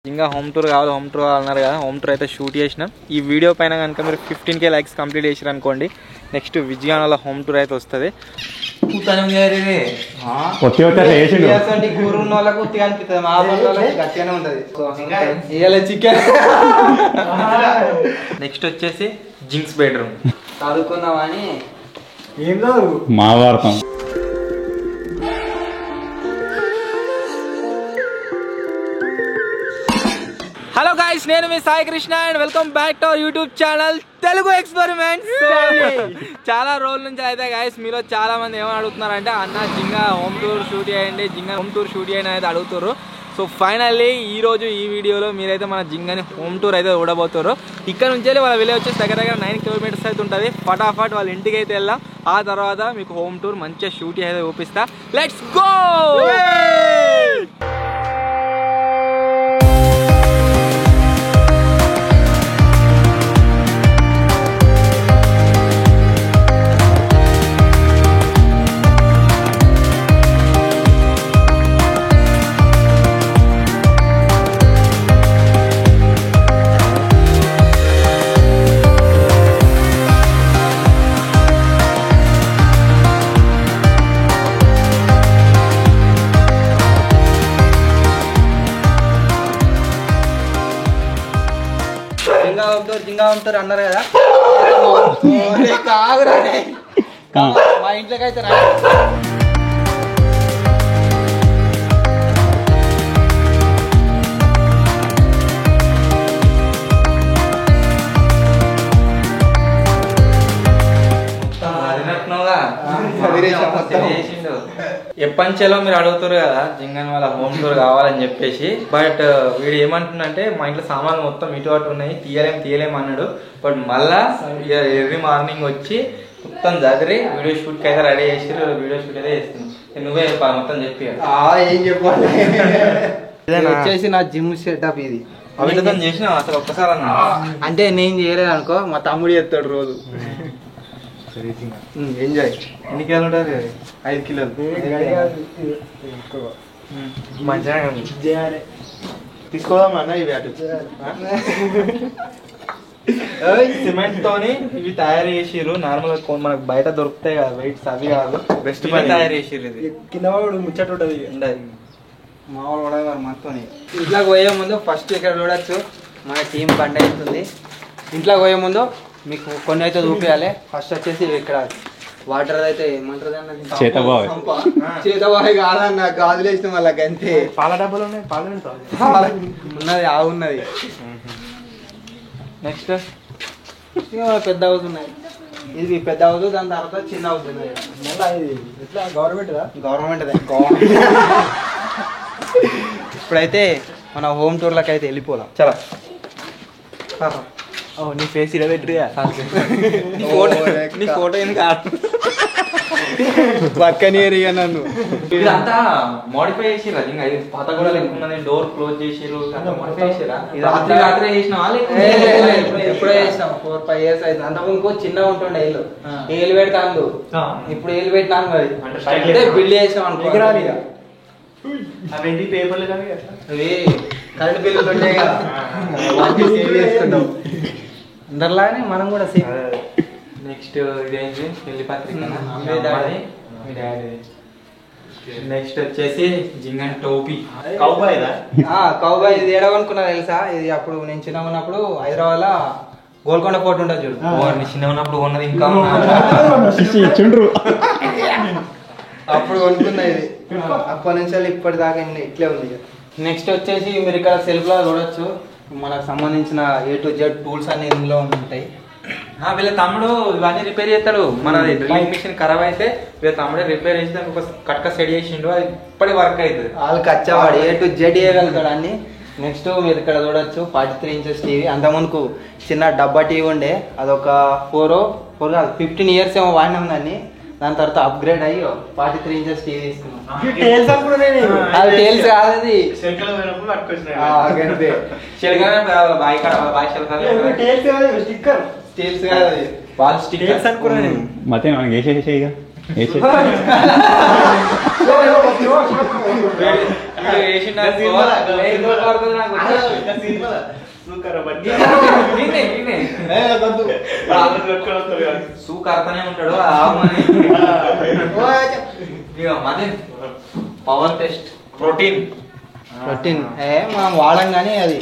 ఇంకా home tour కావాలన్నారు కదా, హోమ్ టూర్ అయితే షూట్ చేసినాం. ఈ వీడియో పైన కనుక మీరు 15K లైక్స్ కంప్లీట్ చేసారు అనుకోండి, నెక్స్ట్ విజయవాడలో హోమ్ టూర్ అయితే వస్తుంది. నెక్స్ట్ వచ్చేసి జింక్స్ బెడ్రూమ్ చదువుకుందామని ఏం కాదు మహాభారతం. హలో గైస్, నేను మీ Sai Krishna and welcome back to our YouTube channel Telugu experiments. చాలా రోజుల నుంచి అయితే గైస్ మీలో చాలా మంది ఏమని అడుగుతున్నారంటే, అన్న జింగా హోమ్ టూర్ షూట్ చేయండి, జింగా హోమ్ టూర్ షూట్ చేయండి అయితే అడుగుతారు. సో ఫైనల్లీ ఈరోజు ఈ వీడియోలో మీరైతే మన జింగాని హోమ్ టూర్ అయితే చూడబోతారు. ఇక్కడ నుంచి వాళ్ళ విలేజ్ వచ్చేసి దగ్గర 9 కిలోమీటర్స్ అయితే ఉంటుంది. ఫటాఫట్ వాళ్ళ ఇంటికి అయితే వెళ్దాం. ఆ తర్వాత మీకు హోమ్ టూర్ మంచిగా షూట్ అయితే చూపిస్తా. Let's go. జింగా ఉంటారు అన్నారు కదా, మా ఇంట్లోకి అయితే రా. ఎప్పంచెలో మీరు అడుగుతారు కదా జింగన్ వాళ్ళ హోమ్ టూర్ కావాలని చెప్పేసి, బట్ వీడు ఏమంటుందంటే మా ఇంట్లో సామాన్లు మొత్తం ఇటు అటు ఉన్నాయి, తీయలేం అన్నాడు. బట్ మళ్ళా ఎర్లీ మార్నింగ్ వచ్చి మొత్తం చదివి వీడియో షూట్ కి అయితే రెడీ చేసి వీడియో షూట్ అయితే చేస్తున్నాం. నువ్వే మొత్తం చెప్పి ఏం చెప్పాలి. వచ్చేసి నా జిమ్ సెటప్ ఇది అవితం చేసిన అసలు ఒక్కసారి అన్న, అంటే నేను చేయలేదు అనుకో, మా తమ్ముడు చేస్తాడు రోజు. ఎంజాయ్. ఎన్ని కిలోలు ఉంటుంది? 5 కిలోలు. మంచిగా తీసుకోదాం అన్న. ఇవి అటు సిమెంట్ తోని ఇవి తయారు చేసిర్రు. నార్మల్ గా మనకు బయట దొరుకుతాయి కదా వెయిట్స్, అవి కాదు, బెస్ట్ పని తయారు చేసిర్రు. ఇది కింద ముచ్చట ఉంటుంది మామూలు కూడా మొత్తం. ఇంట్లోకి పోయే ముందు ఫస్ట్ ఇక్కడ చూడొచ్చు మన టీం బండి అవుతుంది. ఇంట్లోకి పోయే ముందు మీకు కొన్ని అయితే చూపించాలి. ఫస్ట్ వచ్చేసి ఇక్కడ వాటర్ అయితే ఏమంటారు, చేతబాయ్ కాదన్న, గాజులు వేసిన వాళ్ళకి అంతే. పాల డబ్బాలు ఉన్నాయి, పాలు ఉన్నది, ఆవు ఉన్నది. నెక్స్ట్ పెద్ద హౌస్ ఉన్నాయి. ఇది పెద్ద హౌస్, దాని తర్వాత చిన్న హౌస్ ఉన్నది. గవర్నమెంట్ ఇప్పుడైతే మన హోమ్ టూర్లకి అయితే వెళ్ళిపోదాం. చాలా నీ ఫేస్ ఇలా పెట్టుగా, నీ ఫోటో ఏం కాదు పక్కనేరి నన్ను. ఇదంతా మోడిఫై చేసిరా, పాత కూడా లేకున్నది, డోర్ క్లోజ్ చేసిరు, రాత్రి చేసిన ఎప్పుడో చేసినాం. 4-5 years అయితే. అంతకుముందు చిన్నగా ఉంటుండే ఇల్లు, ఏలు పెడతాను, ఇప్పుడు ఏలు పెట్టినాను. మరి అంటే బిల్డ్ చేసినాం అనుకో. అవేంటి పేపర్లు కానీ అవి కరెంట్ బిల్లు ఉంటాయి కదా, సేవ్ చేసుకుంటాం అందరిలాగానే మనం కూడా సేవ్. నెక్స్ట్ ఇదేంటి పెళ్లి పత్రిక. నెక్స్ట్ వచ్చేసి జింగన్ టోపీ. కౌబాయ్ ఇది ఏడవనుకున్నా తెలుసా? ఇది అప్పుడు నేను చిన్నగా ఉన్నప్పుడు హైదరాబాద్ లో గోల్కొండ ఫోర్ట్ ఉంటుంది చూడు, చిన్న ఉన్నప్పుడు ఉన్నది. ఇంకా అప్పుడు కొనుక్కున్నా ఇది. అప్పటి నుంచి ఇప్పటిదాకా ఇట్లే ఉంది. నెక్స్ట్ వచ్చేసి మీరు ఇక్కడ సెల్ఫ్ లా చూడొచ్చు, మనకు సంబంధించిన A to Z టూల్స్ అన్ని ఇందులో ఉంటాయి. వీళ్ళ తమ్ముడు ఇవన్నీ రిపేర్ చేస్తాడు. మనది డ్రిల్లింగ్ మిషన్ ఖరాబ్ అయితే వీళ్ళ తమ్ముడే రిపేర్ చేసి దానికి ఒక కట్క సెట్ చేసిండు, అది ఇప్పటి వర్క్ అవుతుంది. వాళ్ళకి వచ్చేవాడు A to Z చేయగలుగుతాడు అన్ని. నెక్స్ట్ మీరు ఇక్కడ చూడొచ్చు 43 inches టీవీ. అంతకుముందుకు చిన్న డబ్బా టీవీ ఉండే, అదొక 15 years ఏమో వాడినాం దాన్ని. దాని తర్వాత అప్గ్రేడ్ అయ్యి 43 inches టీవీ తీసుకున్నాం. అది టేల్స్ కాదు, అది స్టీల్స్ కాదు, అది వాల్ స్టిక్కర్స్ అనుకున్నాను. సూకర్తనే ఉంటాడు పవర్ టెస్ట్ ప్రోటీన్ మనం వాడం కానీ అది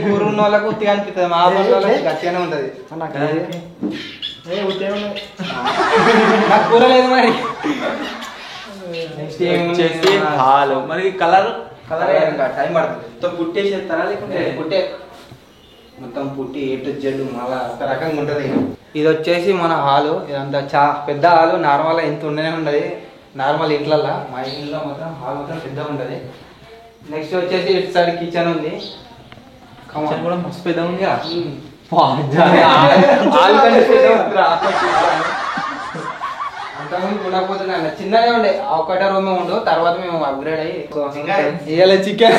కూర ఉన్న వాళ్ళకు ఉత్తిగా అనిపిస్తుంది మా వాళ్ళకి గట్టిగానే ఉంటది నాకు కూర లేదు మరి హాలు మరి కలర్ టైం పడుతుంది మొత్తం పుట్టేసేస్తారా లేకుంటే మొత్తం పుట్టి ఎటు జడ్డు మళ్ళా ఒక రకంగా ఉంటుంది. ఇది వచ్చేసి మన హాలు. ఇదంతా పెద్ద హాలు. నార్మల్ ఎంత ఉండనే ఉండదు నార్మల్ ఇంట్లల్లో. మా ఇంట్లో మొత్తం హాల్ మొత్తం పెద్దగా ఉంటుంది. నెక్స్ట్ వచ్చేసి ఇటు సైడ్ కిచెన్ ఉంది. కిచెన్ కూడా మస్తు పెద్దగా ఉంది. అంతకుముందు ఉండకపోతున్నా చిన్నగా ఉండే ఒకటే రూమ్ ఉండు. తర్వాత మేము అప్గ్రేడ్ అయ్యి చికెన్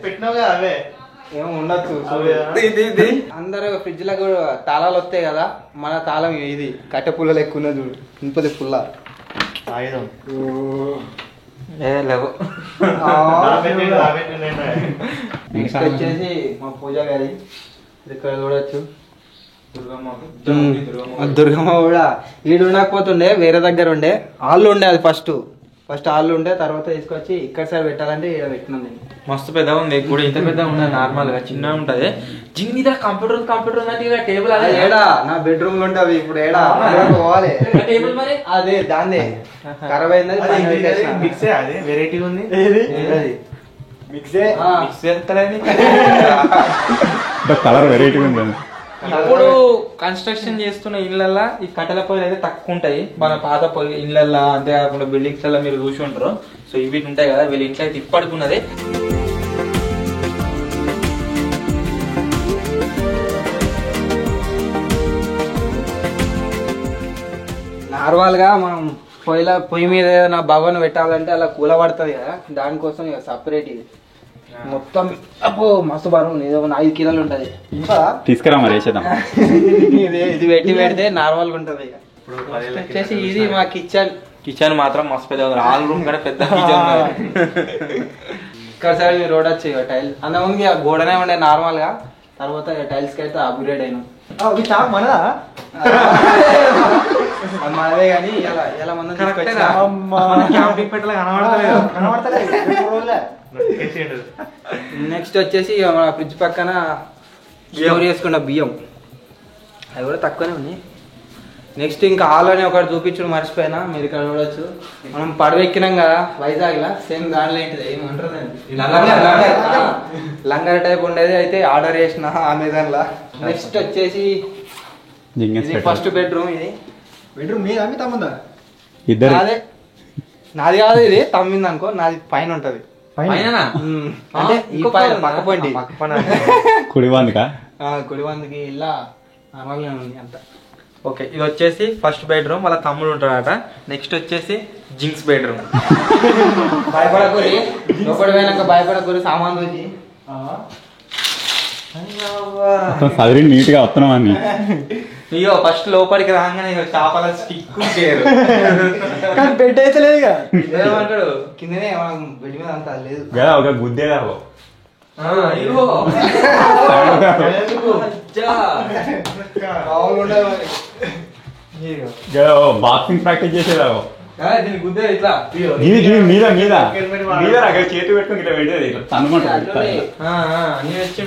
పెట్టినావుగా అవే ఏమో ఉండొచ్చు. అందరు ఫ్రిడ్జ్ లో కూడా తాళాలు వస్తాయి కదా. మన తాళం ఇది కట్టె పుల్లలు ఎక్కువ ఉన్నది చూడు. ఇంపది పుల్ల నెక్స్ట్ వచ్చేసి మా పూజ గారి ఇక్కడ చూడొచ్చు. దుర్గమ్మ కూడా ఈడు ఉండకపోతుండే వేరే దగ్గర ఉండే. హాల్ ఉండే అది ఫస్ట్ హాల్ ఉండే. తర్వాత తీసుకొచ్చి ఇక్కడ సైడ్ పెట్టాలంటే ఇక్కడ పెట్టినాం. మస్తు పెద్దగా ఉంది కూడా. ఇంత పెద్దగా ఉన్నది నార్మల్ గా చిన్నగా ఉంటది. జిమ్ మీద కంప్యూటర్ ఉన్నట్టు టేబుల్ అదే ఏడా నా బెడ్రూమ్ లో ఉంటది. ఇప్పుడు ఏడా పోవాలి టేబుల్ మరి అదే దాన్ని ఖరాబ్ అయింది. మిక్సే అదే వెరైటీ ఉంది. మిక్సే కలర్ వెరైటీ ఉంది. ఇప్పుడు కన్స్ట్రక్షన్ చేస్తున్న ఇళ్ళల్లో ఈ కట్టెల పొయ్యిలు అయితే తక్కువ ఉంటాయి. మన పాత పొయ్యి ఇళ్ళల్లో అంతేకాకుండా బిల్డింగ్స్ లలో మీరు చూసి ఉంటారు. సో ఇవి ఉంటాయి కదా వీళ్ళ ఇంట్లో అయితే ఇప్పటికున్నది. నార్మల్ గా మనం పొయ్యి మీద ఏదైనా భగవన్ పెట్టాలంటే అలా కూలబడుతుంది కదా. దానికోసం ఇక సపరేట్ ఇది మొత్తం. అబ్బో మస్తు బరువు. ఏదో 5 కిలోలు ఉంటది. తీసుకురా మరి వేసేద్దాం. ఇది పెడితే నార్మల్ గా ఉంటది. వచ్చేసి ఇది మా కిచెన్ మాత్రం మస్తు పెద్ద. హాల్ రూమ్ కూడా పెద్ద కిచెన్. ఇక్కడ సైడ్ రోడ్ వచ్చి టైల్ అంతకుముందు గోడనే ఉండే నార్మల్ గా. తర్వాత టైల్స్ కి అయితే అప్గ్రేడ్ అయినాం. మనదా మనదే కానీ ఇలా మనం నెక్స్ట్ వచ్చేసి మన ఫ్రిడ్జ్ పక్కన స్టోర్ చేసుకున్న బియ్యం అవి కూడా తక్కువనే ఉన్నాయి. నెక్స్ట్ ఇంకా హాల్ అని ఒకటి చూపించడం మర్చిపోయినా. మీరు ఇక్కడ చూడొచ్చు. మనం పడవెక్కినాం కదా వైజాగ్ లా. సేమ్ దానిలో ఏంటిది ఏమంటారు లంగర్ టైప్ ఉండేది. అయితే ఆర్డర్ చేసిన అమెజాన్ లా. నెక్స్ట్ వచ్చేసి ఫస్ట్ బెడ్రూమ్. ఇది బెడ్రూమ్ మీద అమ్మి తమ్ముందా? ఇద్దరు అదే నాది కాదు. ఇది తమ్మింది అనుకో. నాది పైన ఉంటది. అంటే ఈ పక్క పండి కుడివందుకి ఇలా నార్మల్గా ఉంది అంత. ఓకే ఇది వచ్చేసి ఫస్ట్ బెడ్రూమ్. వాళ్ళ తమ్ముడు ఉంటాడట. నెక్స్ట్ వచ్చేసి జింక్స్ బెడ్రూమ్. భయపడకూరి లోపల పోయినాక భయపడకూరి సామాన్ వచ్చి చదివి నీట్ గా వస్తున్నాం అన్ని. ఇగో ఫస్ట్ లోపలికి రాగానే చేపల స్టిక్ ఉంటారు. బెడ్ అయితే లేదు ఏమంటాడు కిందనే బెడ్ మీద అంతా లేదు కదా. ఒక గుద్దే బాక్సింగ్ ప్రాక్టీస్ చేసేదావు. మీద మీద మీద చేతి పెట్టుకుని ఇట్లా పెట్టేది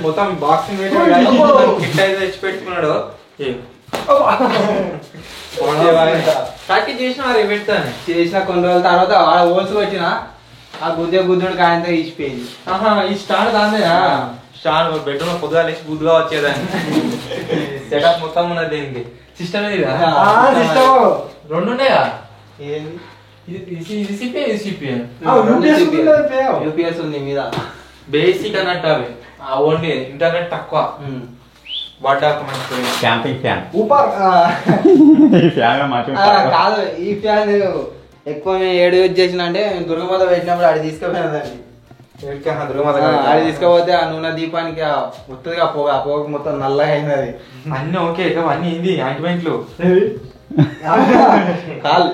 మొత్తం బాక్సింగ్ తెచ్చి పెట్టుకున్నాడు. ప్రాక్టీస్ చేసిన కొన్ని రోజుల తర్వాత హోల్స్ వచ్చిన ఆ గుద్దుడు కాయంతో ఇచ్చిపోయింది. ఈ స్టాండ్ దాందేనా? స్టాండ్ బెడ్రూమ్ పొద్దుగా లేచి బుద్దుగా వచ్చేదాన్ని. సెటప్ మొత్తం ఉన్నది దీనికి. సిస్టమ్ ఇది రెండు ఉన్నాయా? యూపీఎస్ ఉంది మీద. బేసిక్ అన్నట్టు అవి ఓన్లీ ఇంటర్నెట్ తక్కువ. కాదు ఈ ఫ్యాన్ ఎక్కువ 7 యూజ్ చేసిన అంటే దుర్గమాత పెట్టినప్పుడు అది తీసుకుపోయినదండి. అది తీసుకపోతే ఆ నూనె దీపానికి వస్తుంది ఆ పొగ మొత్తం నల్లగా అయినది. అన్నీ ఓకే అన్నీ ఏంది ఆయింట్మెంట్లు కాలు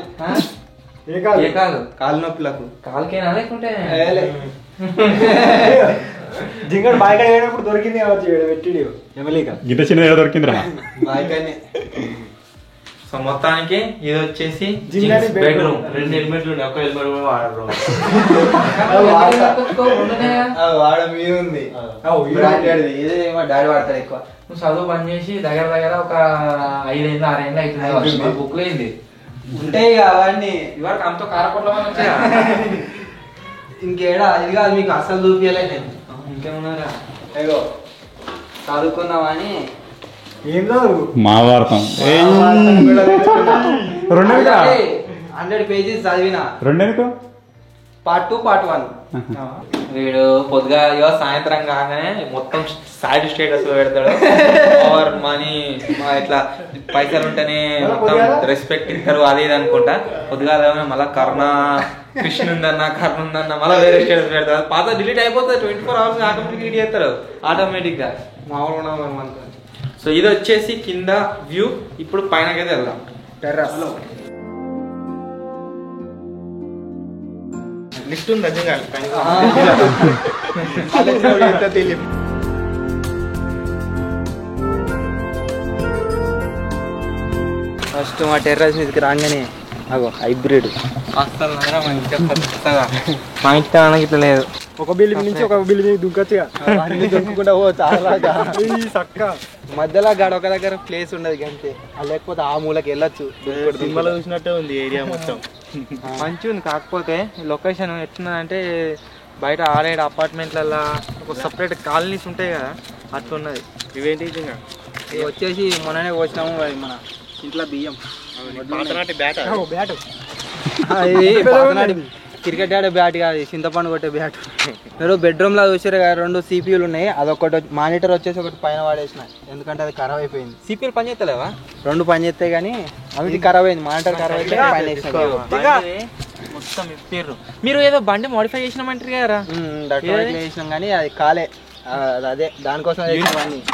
ఏ కాలు కాలు నొప్పులకు కాలుకేనా లేకుంటే జింగడు బాగా అయినప్పుడు దొరికింది కావచ్చు పెట్టిడు ఎమ్మెల్యేగా గిట్ట చిన్నది దొరికిందిరా బాయికానే. సో మొత్తానికి ఇది వచ్చేసి జింగాని బెడ్రూమ్ 2 ఎలిమెంట్లు ఉన్నాయి. ఒక ఎలిమెంట్ కూడా వాడరు. వాడ మీద ఉంది బ్రాండెడ్ది. ఇది మా డాడీ వాడతారు ఎక్కువ. నువ్వు చదువు పని చేసి దగ్గర దగ్గర ఒక 5 ఏళ్ళు 6 ఏళ్ళు అవుతుంది. బుక్ లేంది ఉంటాయి అవన్నీ. ఇవరకు అంత కారపొట్ల వచ్చా ఇంకేడా ఇది కాదు మీకు అసలు చూపించలే నేను. ఇంకేమున్నారా ఏగో చదువుకుందామని ఏం కాదు మహాభారతం 100 పేజీస్ చదివిన. 2 పార్ట్ 2 పార్ట్ 1. వీడు పొద్దుగా సాయంత్రం కాగానే మొత్తం సాడ్ స్టేటస్ పెడతాడు. పవర్ మనీ ఇట్లా పైసలు ఉంటేనే మొత్తం రెస్పెక్ట్ ఇస్తారు అది ఇది అనుకుంటా. పొద్దుగా మళ్ళీ కృష్ణ ఉందన్న కర్ణ ఉందన్న మళ్ళీ వేరే స్టేటస్ పెడతారు. పాత డిలీట్ అయిపోతుంది. 24 hours ఆటోమేటిక్ డిలీట్ చేస్తారు ఆటోమేటిక్ గా. మామూలుగా సో ఇది వచ్చేసి కింద వ్యూ. ఇప్పుడు పైనకైతే వెళ్దాం. టెర్రస్ లిఫ్ట్ ఉంది నిజంగా. ఫస్ట్ మా టెర్రస్ మీదకి రాగానే అగో హైబ్రిడ్ అసలు మా ఇంటి అనకి ఇట్లా లేదు. ఒక బిల్డింగ్ నుంచి ఒక బిల్డింగ్ దుంకొచ్చుగా అన్ని దొరుకుకుండా ఓ చాలా చక్క మధ్యలో గాడ ఒక దగ్గర ప్లేస్ ఉండదు అంతే. లేకపోతే ఆ మూలకి వెళ్ళొచ్చు. సినిమాలో చూసినట్టే ఉంది ఏరియా మొత్తం. మంచిగా ఉంది. కాకపోతే లొకేషన్ ఎట్లున్నదంటే బయట 6-7 అపార్ట్మెంట్లలో ఒక సపరేట్ కాలనీస్ ఉంటాయి కదా అట్లున్నది. ఇవేంటి ఇది వచ్చేసి మొన్ననే పోసినాము మన ఇంట్లో బియ్యం. బ్యాట్ క్రికెట్ ఆడే బ్యాట్ కాదు, చింతపండు కొట్టే బ్యాట్. మీరు బెడ్రూమ్ లో చూసారు కదా 2 CPUలు ఉన్నాయి. అదొకటి మానిటర్ వచ్చేసి ఒకటి పైన వాడేసిన, ఎందుకంటే అది ఖరాబ్ అయిపోయింది. సిపిఎల్ పని చేస్తలేవా? 2 పని చేస్తాయి కానీ అది ఖరాబ్ అయింది. మానిటర్ ఖరాబ్ అయితే పైన మొత్తం ఇప్పారు. మీరు ఏదో బండి మోడిఫై చేసినామంటారు కదా చేసినాం కానీ అది కాలే. అదే దానికోసం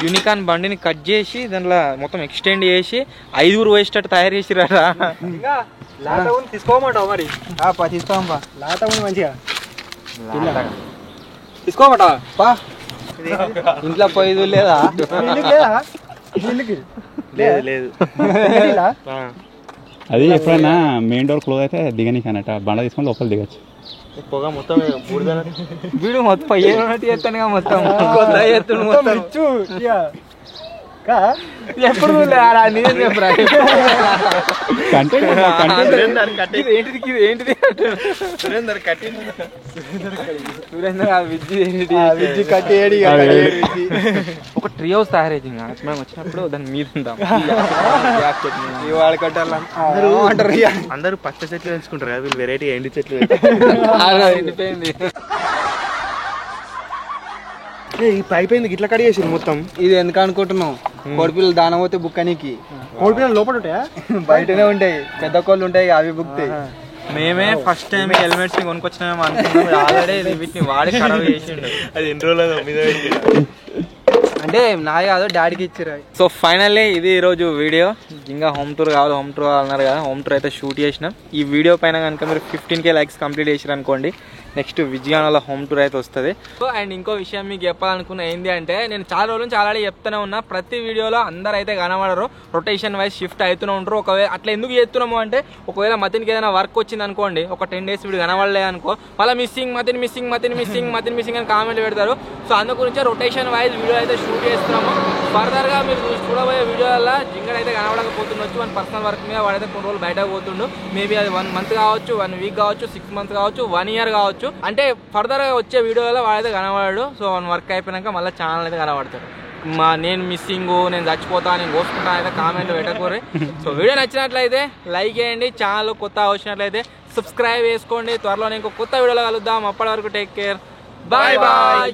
యూనికాన్ బండిని కట్ చేసి దాంట్లో మొత్తం ఎక్స్టెండ్ చేసి 5 వేసేటట్టు తయారు చేసిరారా. తీసుకోమంటావు మరి? తీసుకోమా లాట మంచిగా తీసుకోమటా పా. ఇంట్లో పోయేది లేదా? లేదు అది ఎప్పుడైనా మెయిన్ డోర్ క్లోజ్ అయితే దిగనీకి అన్నట్టు బండ తీసుకొని లోపల దిగచ్చు. పొగ మొత్తం వీడు మొత్తం ఏమన్నట్టు చేస్తాను మొత్తం ఎప్పుడు ఏంటిది ఒక ట్రీ హౌస్ తయారైంది. మేము వచ్చినప్పుడు దాని మీద ఉంటాం. అందరూ పచ్చ చెట్లు పెంచుకుంటారు కదా, వీళ్ళు వెరైటీ ఎండి చెట్లు ఎండిపోయింది. ఈ పైపోయింది ఇట్లా కట్ చేసి మొత్తం. ఇది ఎందుకు అనుకుంటున్నావు? కోడిపిల్లలు దానం పోతే బుక్కనికి. కోడిపిల్లలు లోపల ఉంటాయా? బయటనే ఉంటాయి. పెద్ద కోళ్ళు ఉంటాయి, అవి బుక్తాయి. మేమే ఫస్ట్ టైం హెల్మెట్స్ కొనుక్కొచ్చినామేమో అనుకున్నాం. ఆల్రెడీ వీటిని వాడి ఖరాబ్ చేసిండు. అది ఎన్ని రోజులు మీద అంటే నాది కాదు, డాడీకి ఇచ్చారు. సో ఫైనల్లీ ఇది ఈరోజు వీడియో. ఇంకా హోమ్ టూర్ కావాలన్నారు కదా, హోమ్ టూర్ అయితే షూట్ చేసినాం. ఈ వీడియో పైన కనుక మీరు 15K లైక్స్ కంప్లీట్ చేసారు అనుకోండి, నెక్స్ట్ విజయవాడలో హోమ్ టూర్ అయితే వస్తుంది. సో అండ్ ఇంకో విషయం మీకు చెప్పాలనుకున్న ఏంటి అంటే, నేను చాలా రోజుల నుంచి ఆల్రెడీ చెప్తూనే ఉన్నా, ప్రతి వీడియోలో అందరూ అయితే కనబడరు, రొటేషన్ వైజ్ షిఫ్ట్ అవుతూనే ఉంటారు. ఒకవేళ అట్లా ఎందుకు చేస్తున్నాము అంటే, ఒకవేళ మతినికి ఏదైనా వర్క్ వచ్చింది అనుకోండి, ఒక 10 days వీడు కనబడలేదు అనుకో, మళ్ళీ మిస్సింగ్ అని కామెంట్ పెడతారు. సో అందు గురించి రొటేషన్ వైజ్ వీడియో అయితే షూట్ చేస్తున్నాము. ఫర్దర్గా మీరు చూడబోయే వీడియోలో జింగడ్ అయితే కనబడకపోతుండొచ్చు. మన పర్సనల్ వర్క్ మీద వాడైతే కొన్ని రోజులు బయటకు పోతుండు. మేబీ అది 1 month కావచ్చు, 1 week కావచ్చు, 6 months కావచ్చు, 1 year కావచ్చు. అంటే ఫర్దర్గా వచ్చే వీడియోలో వాడైతే కనబడాడు. సో వర్క్ అయిపోయినాక మళ్ళీ ఛానల్ అయితే కనబడతాడు. నేను మిస్సింగ్, నేను చచ్చిపోతా, నేను కోసుకుంటా అయితే కామెంట్ పెట్టకూరి. సో వీడియో నచ్చినట్లయితే లైక్ చేయండి. ఛానల్ కొత్త వచ్చినట్లయితే సబ్స్క్రైబ్ చేసుకోండి. త్వరలో ఇంకో కొత్త వీడియోలో కలుద్దాం. అప్పటి వరకు టేక్ కేర్, బాయ్ బాయ్.